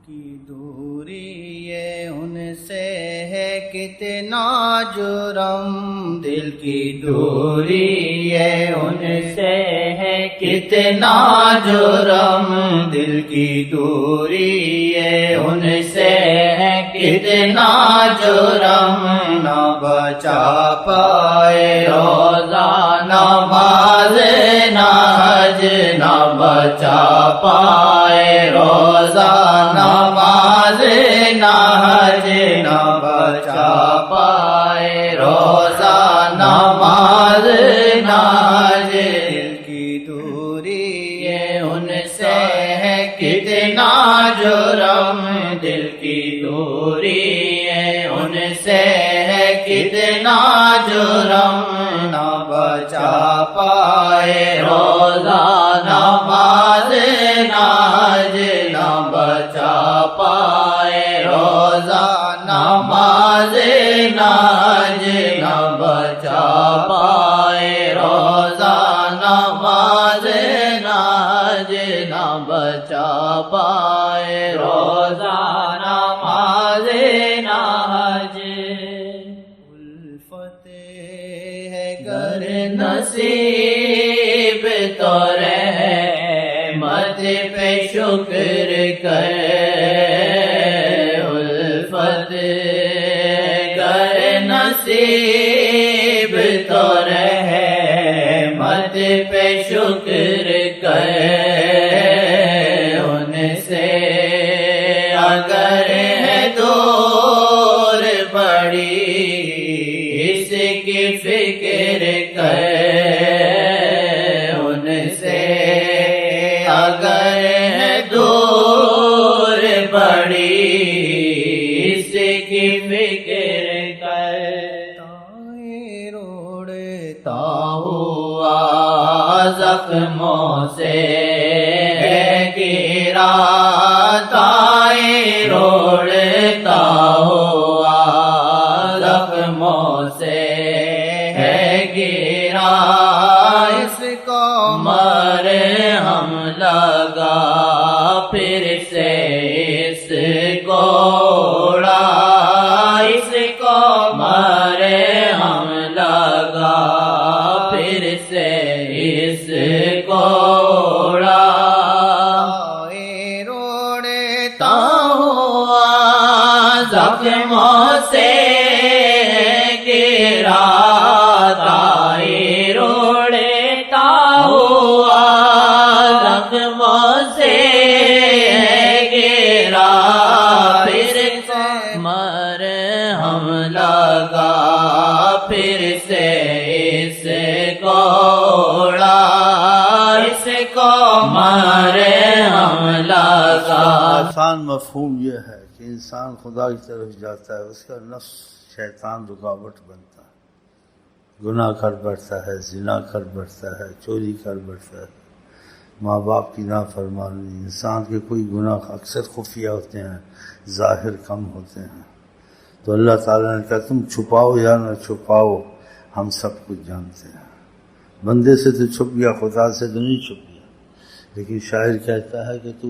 کی دوری یہ ان سے ہے کتنا جرم، دل کی دوری یہ ان سے ہے کتنا جرم، دل کی دوری یہ ان سے ہے کتنا جرم، نہ بچا پائے روزہ نماز نہ حج، نہ بچا پائے روزہ نماز نہ حج، نہ بچا پائے روزہ نماز نہ حج، دل کی دوری یہ ان سے ہے کتنا جرم، دل کی دوری یہ ان سے ہے کتنا جرم، نہ بچا پائے روزہ نماز نہ حج، نہ بچا پائے روزہ نماز نہ حج، نہ بچا پائے روزہ نماز نہ حج، نہ بچا پائے روزہ نماز نہ حج، الفت ہے گر نصیب تو رحمت پہ شکر کر، الفت گر نصیب تو رحمت پہ شکر کر، ان سے اگر ہے دور بڑی اس کی فکر کر، ان سے اگر ہے دور بڑی اس کی فکر کر، تائیں روڑتا ہوا زخموں سے گرا، تائیں روڑتا ہوا زخموں سے گرا، اس کو مرہم لگا پھر سے اس کو اڑا، اس کو مرہم لگا پھر سے اس کو اڑا، روڑتا ہوا زخموں سے گرا، تائیں روڑتا ہوا زخموں سے گرا، پھر سے مرہم لگا پھر سے اس کو اڑا، اس کو مرہم لگا۔ آسان مفہوم یہ ہے کہ انسان خدا کی طرف جاتا ہے، اس کا نفس شیطان رکاوٹ بنتا ہے، گناہ کر بیٹھتا ہے، زنا کر بیٹھتا ہے، چوری کر بیٹھتا ہے، ماں باپ کی نافرمانی، انسان کے کوئی گناہ اکثر خفیہ ہوتے ہیں، ظاہر کم ہوتے ہیں، تو اللہ تعالیٰ نے کہا تم چھپاؤ یا نہ چھپاؤ ہم سب کچھ جانتے ہیں، بندے سے تو چھپ گیا، خدا سے تو نہیں چھپ گیا، لیکن شاعر کہتا ہے کہ تو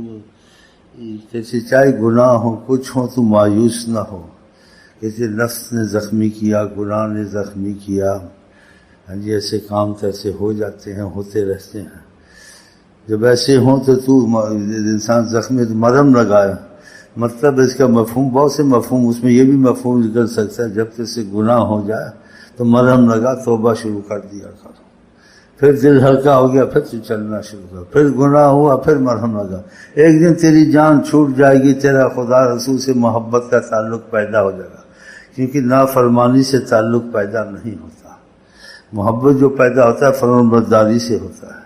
کسی چاہے گناہ ہو کچھ ہو تو مایوس نہ ہو، کسی نفس نے زخمی کیا، گناہ نے زخمی کیا، ایسے کام تو ایسے ہو جاتے ہیں، ہوتے رہتے ہیں، جب ایسے ہوں تو انسان زخمی تو مرہم لگائے، مطلب اس کا مفہوم بہت سے مفہوم، اس میں یہ بھی مفہوم نکل سکتا ہے جب تک سے گناہ ہو جائے تو مرہم لگا، توبہ شروع کر دیا کرو، پھر دل ہلکا ہو گیا پھر تو چلنا شروع کر، پھر گناہ ہوا پھر مرہم لگا، ایک دن تیری جان چھوٹ جائے گی، تیرا خدا رسول سے محبت کا تعلق پیدا ہو جائے گا، کیونکہ نافرمانی سے تعلق پیدا نہیں ہوتا، محبت جو پیدا ہوتا ہے فرمانبرداری سے ہوتا ہے،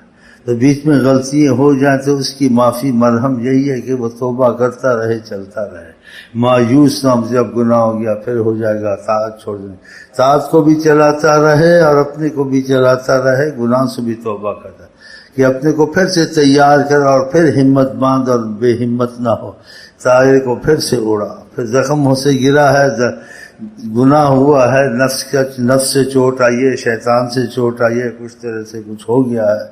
تو بیچ میں غلطیاں ہو جائیں تو اس کی معافی مرہم یہی ہے کہ وہ توبہ کرتا رہے، چلتا رہے، مایوس نہ، جب گناہ ہو گیا پھر ہو جائے گا، طاعت چھوڑ دیں، طاعت کو بھی چلاتا رہے اور اپنے کو بھی چلاتا رہے، گناہ سے بھی توبہ کرتا ہے کہ اپنے کو پھر سے تیار کر اور پھر ہمت باندھ اور بے ہمت نہ ہو، طائر کو پھر سے اڑا، پھر زخم سے گرا ہے، گناہ ہوا ہے، نفس سے چوٹ آئی ہے، شیطان سے چوٹ آئی ہے، کچھ طرح سے کچھ ہو گیا ہے،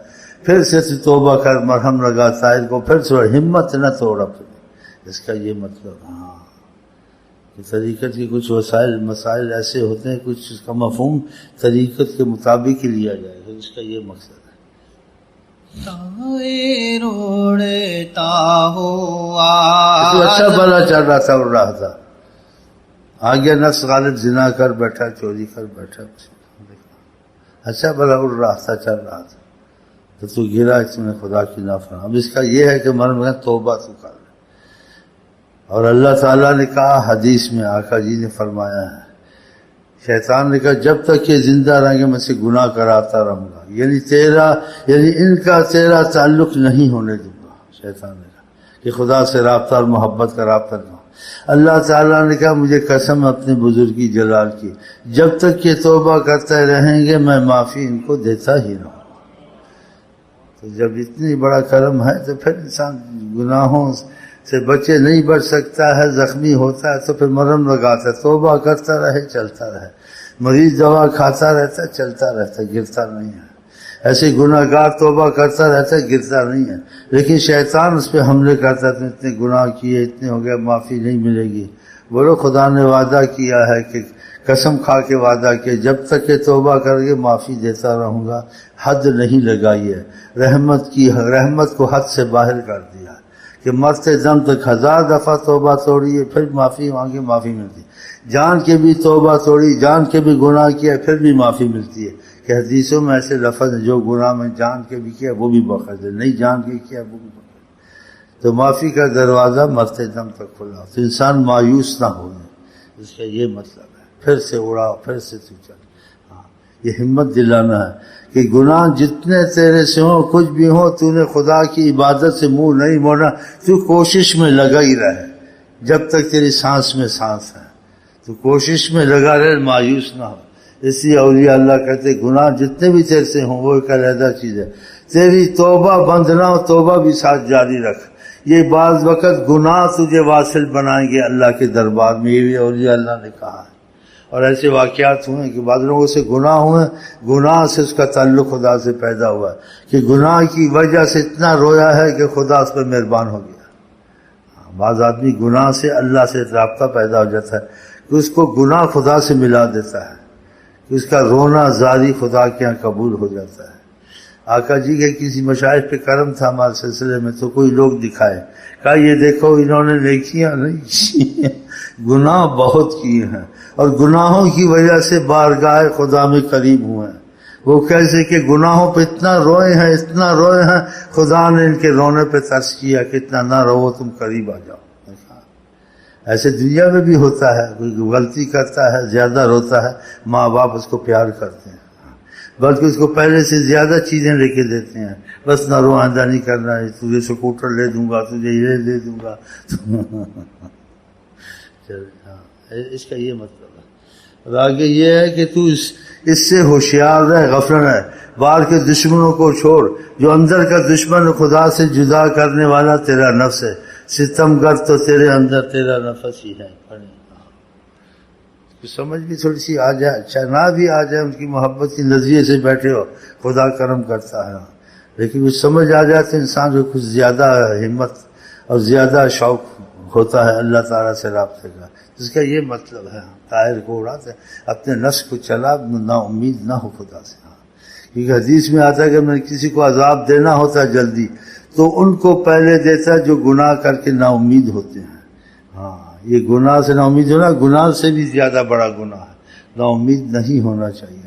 پھر سے توبہ کر، مرہم لگا طائر کو، پھر سے ہمت نہ توڑ، اپنی اس کا یہ مطلب ہاں کہ طریقت کے کچھ مسائل ایسے ہوتے ہیں، کچھ اس کا مفہوم طریقت کے مطابق ہی لیا جائے گا، اس کا یہ مقصد ہے۔ طائر اڑتا ہوا اچھا بھلا چل رہا تھا، اڑ رہا تھا، آگے نفس غالب زنا کر بیٹھا، چوری کر بیٹھا، اچھا بھلا اڑ رہا تھا، چل رہا تھا، تو گرا، اس نے خدا کی نافرمانی۔ اب اس کا یہ ہے کہ مرم میں توبہ تو کر، اور اللہ تعالیٰ نے کہا حدیث میں، آقا جی نے فرمایا ہے، شیطان نے کہا جب تک یہ زندہ رہیں گے میں سے گناہ کراتا رہوں گا، یعنی ان کا تیرا تعلق نہیں ہونے دوں گا۔ شیطان نے کہا کہ خدا سے رابطہ اور محبت کا رابطہ نہ ہو۔ اللہ تعالیٰ نے کہا مجھے قسم اپنے بزرگی جلال کی، جب تک یہ توبہ کرتے رہیں گے میں معافی ان کو دیتا ہی رہوں۔ تو جب اتنی بڑا کرم ہے تو پھر انسان گناہوں سے بچے نہیں بچ سکتا ہے، زخمی ہوتا ہے تو پھر مرہم لگاتا ہے، توبہ کرتا رہے، چلتا رہے، مریض دوا کھاتا رہتا ہے، چلتا رہتا ہے، گرتا نہیں ہے۔ ایسے گناہ گار توبہ کرتا رہتا ہے، گرتا نہیں ہے، لیکن شیطان اس پہ حملے کرتا ہے، تو اتنے گناہ کیے، اتنے ہو گئے، معافی نہیں ملے گی۔ بولو خدا نے وعدہ کیا ہے کہ قسم کھا کے وعدہ کیا جب تک کہ توبہ کر کے معافی دیتا رہوں گا، حد نہیں لگائی ہے، رحمت کو حد سے باہر کر دیا کہ مرتے دم تک 1000 دفعہ توبہ توڑی ہے، پھر معافی مانگے، معافی ملتی، جان کے بھی توبہ توڑی، جان کے بھی گناہ کیا، پھر بھی معافی ملتی ہے۔ کہ حدیثوں میں ایسے لفظ ہیں جو گناہ میں جان کے بھی کیا وہ بھی بخش ہے، نہیں جان کے کیا وہ بھی بخش ہے۔ تو معافی کا دروازہ مرتے دم تک کھلا، تو انسان مایوس نہ ہو، اس کا یہ مطلب ہے۔ پھر سے اڑا، پھر سے تو چل، ہاں یہ ہمت دلانا ہے کہ گناہ جتنے تیرے سے ہوں، کچھ بھی ہو، تو نے خدا کی عبادت سے منہ نہیں موڑنا، تو کوشش میں لگا ہی رہے جب تک تیری سانس میں سانس ہے، تو کوشش میں لگا رہے، مایوس نہ ہو۔ اس لیے اولیاء اللہ کہتے گناہ جتنے بھی تیرے سے ہوں وہ ایک علیحدہ چیز ہے، تیری توبہ بند نہ ہو، توبہ بھی ساتھ جاری رکھ۔ یہ بعض وقت گناہ تجھے واصل بنائیں گے اللہ کے دربار میں، یہ بھی اولیاء اللہ نے کہا ہے۔ اور ایسے واقعات ہوئے کہ بعض لوگوں سے گناہ ہوئے، گناہ سے اس کا تعلق خدا سے پیدا ہوا ہے کہ گناہ کی وجہ سے اتنا رویا ہے کہ خدا اس پر مہربان ہو گیا۔ بعض آدمی گناہ سے اللہ سے رابطہ پیدا ہو جاتا ہے کہ اس کو گناہ خدا سے ملا دیتا ہے، کہ اس کا رونا زاری خدا کے ہاں قبول ہو جاتا ہے۔ آقا جی کے کسی مشائخ پہ کرم تھا ہمارے سلسلے میں، تو کوئی لوگ دکھائے، کہا یہ دیکھو انہوں نے نیکیاں نہیں کی، گناہ بہت کیے ہیں، اور گناہوں کی وجہ سے بارگاہ خدا میں قریب ہوئے ہیں۔ وہ کیسے کہ گناہوں پہ اتنا روئے ہیں، اتنا روئے ہیں، خدا نے ان کے رونے پہ ترس کیا کہ اتنا نہ رو، تم قریب آ جاؤ۔ ایسے دنیا میں بھی ہوتا ہے، کوئی غلطی کرتا ہے، زیادہ روتا ہے، ماں باپ اس کو پیار کرتے ہیں، بلکہ اس کو پہلے سے زیادہ چیزیں لے کے دیتے ہیں، بس نہ رو، آئندہ نہیں کرنا ہے، تجھے سکوٹر لے دوں گا، تجھے یہ دے دوں گا۔ اس کا یہ مطلب ہے۔ اور آگے یہ ہے کہ تو اس سے ہوشیار رہ، غفلت رہ، باہر کے دشمنوں کو چھوڑ، جو اندر کا دشمن خدا سے جدا کرنے والا تیرا نفس ہے، ستم گر تو تیرے اندر تیرا نفس ہی ہے۔ سمجھ بھی تھوڑی سی آ جائے، اچھا نہ بھی آ جائے، ان کی محبت کی نظریے سے بیٹھے ہو، خدا کرم کرتا ہے، لیکن کچھ سمجھ آ جائے تو انسان کو کچھ زیادہ ہمت اور زیادہ شوق ہوتا ہے اللہ تعالیٰ سے رابطے کا۔ جس کا یہ مطلب ہے طائر کو اڑاتے اپنے نفس کو چلا، نا امید نہ ہو خدا سے۔ کیونکہ حدیث میں آتا ہے کہ میں کسی کو عذاب دینا ہوتا ہے جلدی تو ان کو پہلے دیتا ہے جو گناہ کر کے نا امید ہوتے ہیں۔ ہاں یہ گناہ سے نا امید ہونا گناہ سے بھی زیادہ بڑا گناہ ہے، نا امید نہیں ہونا چاہیے۔